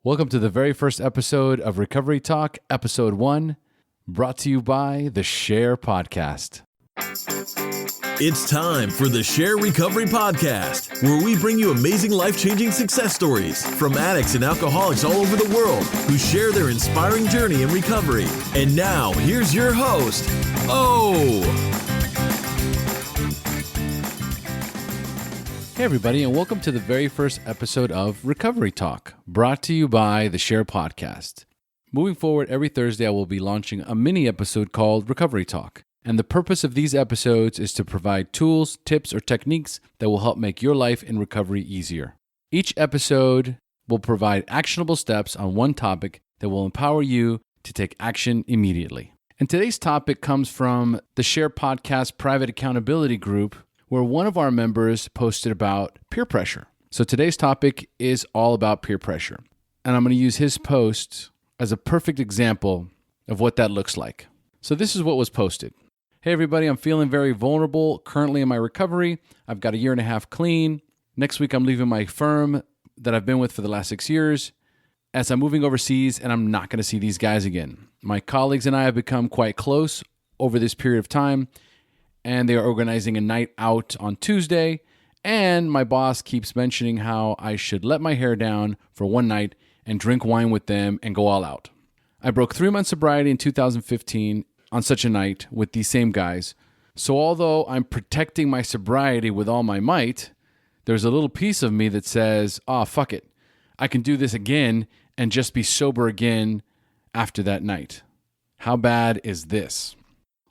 Welcome to the very first episode of Recovery Talk, Episode 1, brought to you by the SHAIR podcast. It's time for the SHAIR Recovery Podcast, where we bring you amazing life-changing success stories from addicts and alcoholics all over the world who share their inspiring journey in recovery. And now, here's your host, Hey everybody, and welcome to the very first episode of Recovery Talk, brought to you by the SHAIR podcast. Moving forward, every Thursday I will be launching a mini episode called Recovery Talk. And the purpose of these episodes is to provide tools, tips, or techniques that will help make your life in recovery easier. Each episode will provide actionable steps on one topic that will empower you to take action immediately. And today's topic comes from the SHAIR podcast private accountability group, where one of our members posted about peer pressure. So today's topic is all about peer pressure. And I'm going to use his post as a perfect example of what that looks like. So this is what was posted. Hey everybody, I'm feeling very vulnerable currently in my recovery. I've got a year and a half clean. Next week I'm leaving my firm that I've been with for the last 6 years as I'm moving overseas, and I'm not going to see these guys again. My colleagues and I have become quite close over this period of time, and they are organizing a night out on Tuesday, and my boss keeps mentioning how I should let my hair down for one night and drink wine with them and go all out. I broke 3 months sobriety in 2015 on such a night with these same guys, so although I'm protecting my sobriety with all my might, there's a little piece of me that says, fuck it, I can do this again and just be sober again after that night. How bad is this?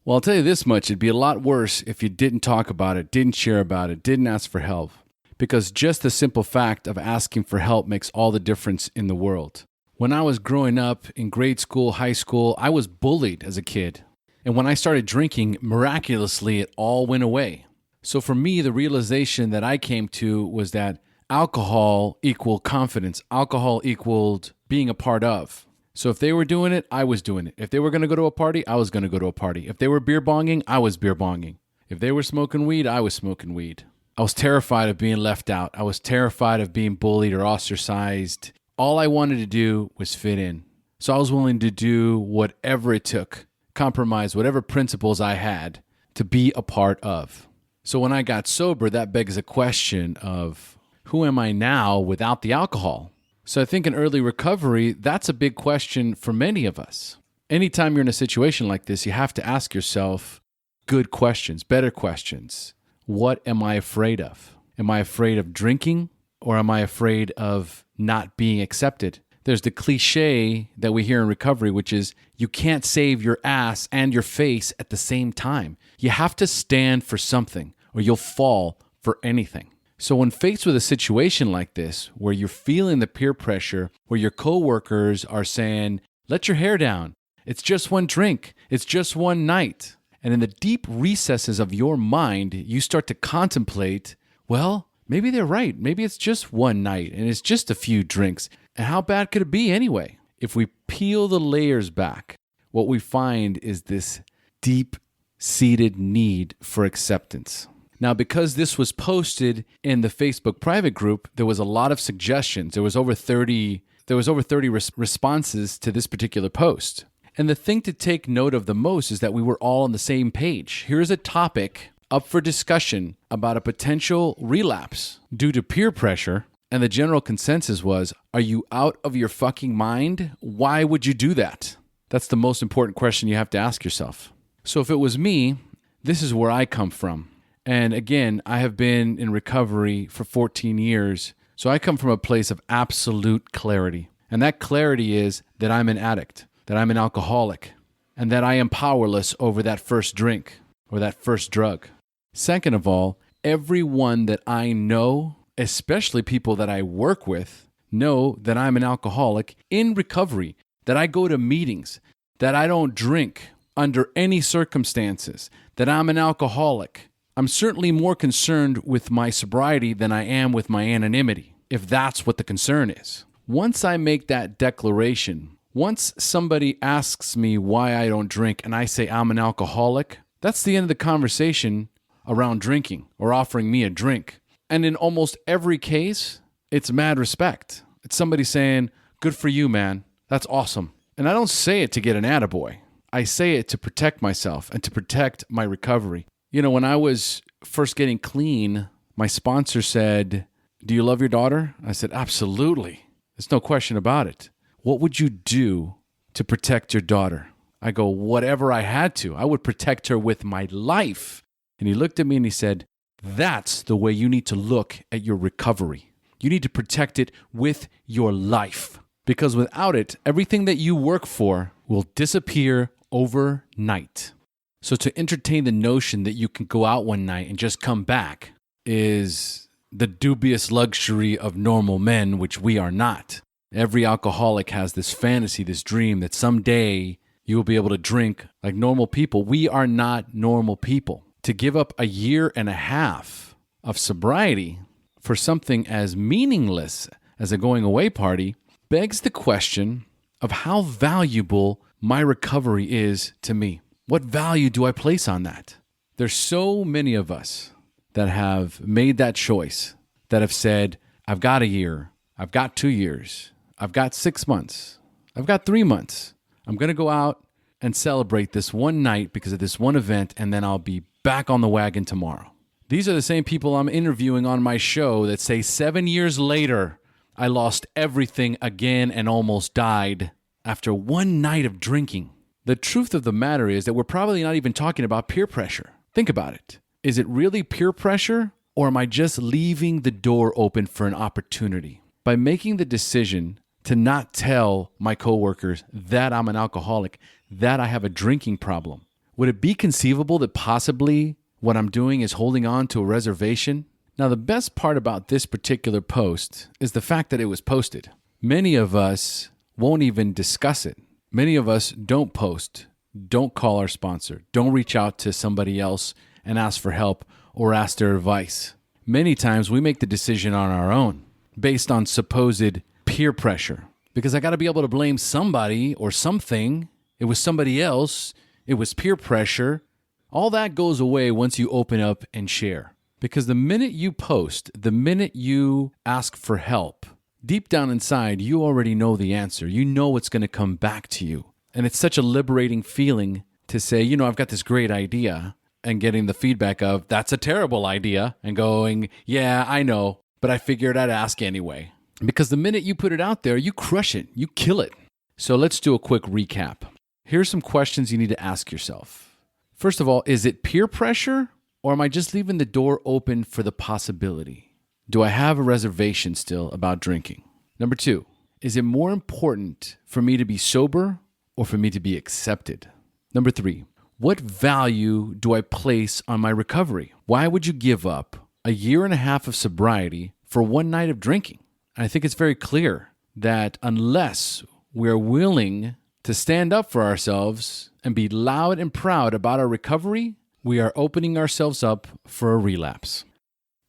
Well, I'll tell you this much, it'd be a lot worse if you didn't talk about it, didn't share about it, didn't ask for help. Because just the simple fact of asking for help makes all the difference in the world. When I was growing up in grade school, high school, I was bullied as a kid. And when I started drinking, miraculously, it all went away. So for me, the realization that I came to was that alcohol equaled confidence. Alcohol equaled being a part of. So if they were doing it, I was doing it. If they were going to go to a party, I was going to go to a party. If they were beer bonging, I was beer bonging. If they were smoking weed, I was smoking weed. I was terrified of being left out. I was terrified of being bullied or ostracized. All I wanted to do was fit in. So I was willing to do whatever it took, compromise whatever principles I had to be a part of. So when I got sober, that begs a question of who am I now without the alcohol? So I think in early recovery, that's a big question for many of us. Anytime you're in a situation like this, you have to ask yourself good questions, better questions. What am I afraid of? Am I afraid of drinking, or am I afraid of not being accepted? There's the cliche that we hear in recovery, which is you can't save your ass and your face at the same time. You have to stand for something or you'll fall for anything. So when faced with a situation like this, where you're feeling the peer pressure, where your coworkers are saying, let your hair down, it's just one drink, it's just one night. And in the deep recesses of your mind, you start to contemplate, well, maybe they're right. Maybe it's just one night and it's just a few drinks. And how bad could it be anyway? If we peel the layers back, what we find is this deep-seated need for acceptance. Now, because this was posted in the Facebook private group, there was a lot of suggestions. There was over 30 responses to this particular post. And the thing to take note of the most is that we were all on the same page. Here's a topic up for discussion about a potential relapse due to peer pressure. And the general consensus was, are you out of your fucking mind? Why would you do that? That's the most important question you have to ask yourself. So if it was me, this is where I come from. And again, I have been in recovery for 14 years, so I come from a place of absolute clarity. And that clarity is that I'm an addict, that I'm an alcoholic, and that I am powerless over that first drink or that first drug. Second of all, everyone that I know, especially people that I work with, know that I'm an alcoholic in recovery, that I go to meetings, that I don't drink under any circumstances, that I'm an alcoholic. I'm certainly more concerned with my sobriety than I am with my anonymity, if that's what the concern is. Once I make that declaration, once somebody asks me why I don't drink and I say I'm an alcoholic, that's the end of the conversation around drinking or offering me a drink. And in almost every case, it's mad respect. It's somebody saying, Good for you, man. That's awesome. And I don't say it to get an attaboy. I say it to protect myself and to protect my recovery. When I was first getting clean, my sponsor said, "Do you love your daughter?" I said, "Absolutely. There's no question about it." "What would you do to protect your daughter?" I go, "Whatever I had to. I would protect her with my life." And he looked at me and he said, "That's the way you need to look at your recovery. You need to protect it with your life. Because without it, everything that you work for will disappear overnight." So to entertain the notion that you can go out one night and just come back is the dubious luxury of normal men, which we are not. Every alcoholic has this fantasy, this dream that someday you will be able to drink like normal people. We are not normal people. To give up a year and a half of sobriety for something as meaningless as a going away party begs the question of how valuable my recovery is to me. What value do I place on that? There's so many of us that have made that choice, that have said, I've got a year, I've got 2 years, I've got 6 months, I've got 3 months. I'm going to go out and celebrate this one night because of this one event, and then I'll be back on the wagon tomorrow. These are the same people I'm interviewing on my show that say 7 years later, I lost everything again and almost died after one night of drinking. The truth of the matter is that we're probably not even talking about peer pressure. Think about it. Is it really peer pressure, or am I just leaving the door open for an opportunity? By making the decision to not tell my coworkers that I'm an alcoholic, that I have a drinking problem, would it be conceivable that possibly what I'm doing is holding on to a reservation? Now, the best part about this particular post is the fact that it was posted. Many of us won't even discuss it. Many of us don't post, don't call our sponsor, don't reach out to somebody else and ask for help or ask their advice. Many times we make the decision on our own based on supposed peer pressure, because I got to be able to blame somebody or something. It was somebody else. It was peer pressure. All that goes away once you open up and share. Because the minute you post, the minute you ask for help, deep down inside, you already know the answer. You know what's going to come back to you. And it's such a liberating feeling to say, I've got this great idea, and getting the feedback of, that's a terrible idea, and going, yeah, I know, but I figured I'd ask anyway. Because the minute you put it out there, you crush it, you kill it. So let's do a quick recap. Here's some questions you need to ask yourself. First of all, is it peer pressure, or am I just leaving the door open for the possibility? Do I have a reservation still about drinking? Number 2, is it more important for me to be sober or for me to be accepted? Number 3, what value do I place on my recovery? Why would you give up a year and a half of sobriety for one night of drinking? I think it's very clear that unless we're willing to stand up for ourselves and be loud and proud about our recovery, we are opening ourselves up for a relapse.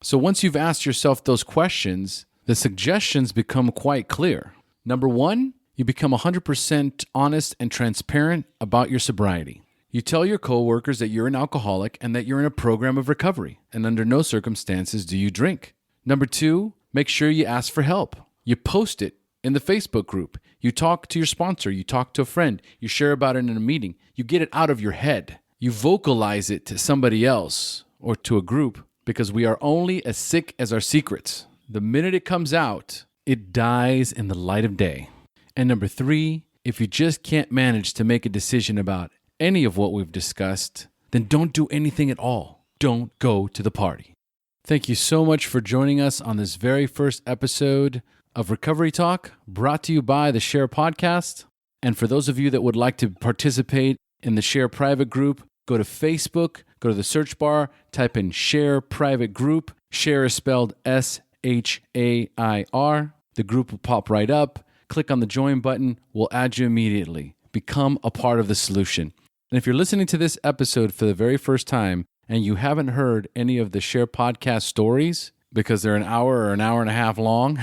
So once you've asked yourself those questions, the suggestions become quite clear. Number 1, you become 100% honest and transparent about your sobriety. You tell your coworkers that you're an alcoholic and that you're in a program of recovery, and under no circumstances do you drink. Number 2, make sure you ask for help. You post it in the Facebook group. You talk to your sponsor. You talk to a friend. You share about it in a meeting. You get it out of your head. You vocalize it to somebody else or to a group, because we are only as sick as our secrets. The minute it comes out, it dies in the light of day. And number 3, if you just can't manage to make a decision about any of what we've discussed, then don't do anything at all. Don't go to the party. Thank you so much for joining us on this very first episode of Recovery Talk, brought to you by the SHAIR podcast. And for those of you that would like to participate in the SHAIR private group, go to Facebook, go to the search bar, type in SHAIR private group. SHAIR is spelled SHAIR. The group will pop right up. Click on the join button. We'll add you immediately. Become a part of the solution. And if you're listening to this episode for the very first time and you haven't heard any of the SHAIR podcast stories because they're an hour or an hour and a half long,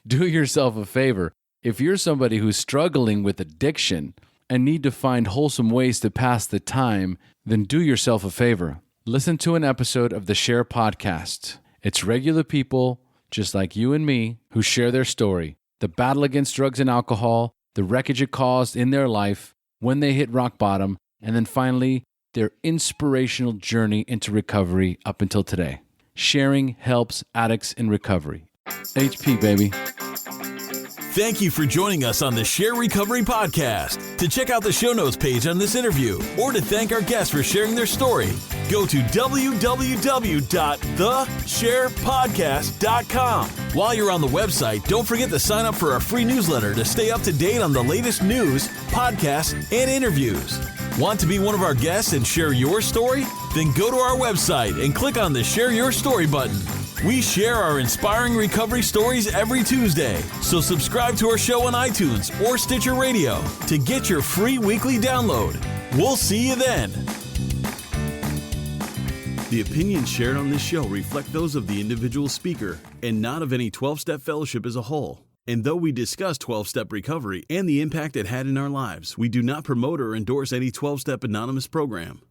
do yourself a favor. If you're somebody who's struggling with addiction and need to find wholesome ways to pass the time, then do yourself a favor. Listen to an episode of the SHAIR podcast. It's regular people, just like you and me, who share their story. the battle against drugs and alcohol, the wreckage it caused in their life, when they hit rock bottom, and then finally, their inspirational journey into recovery up until today. Sharing helps addicts in recovery. HP, baby. Thank you for joining us on the SHAIR Recovery Podcast. To check out the show notes page on this interview or to thank our guests for sharing their story, go to www.theshairpodcast.com. While you're on the website, don't forget to sign up for our free newsletter to stay up to date on the latest news, podcasts, and interviews. Want to be one of our guests and share your story? Then go to our website and click on the Share Your Story button. We share our inspiring recovery stories every Tuesday, so subscribe to our show on iTunes or Stitcher Radio to get your free weekly download. We'll see you then. The opinions shared on this show reflect those of the individual speaker and not of any 12-Step Fellowship as a whole. And though we discuss 12-Step Recovery and the impact it had in our lives, we do not promote or endorse any 12-Step Anonymous program.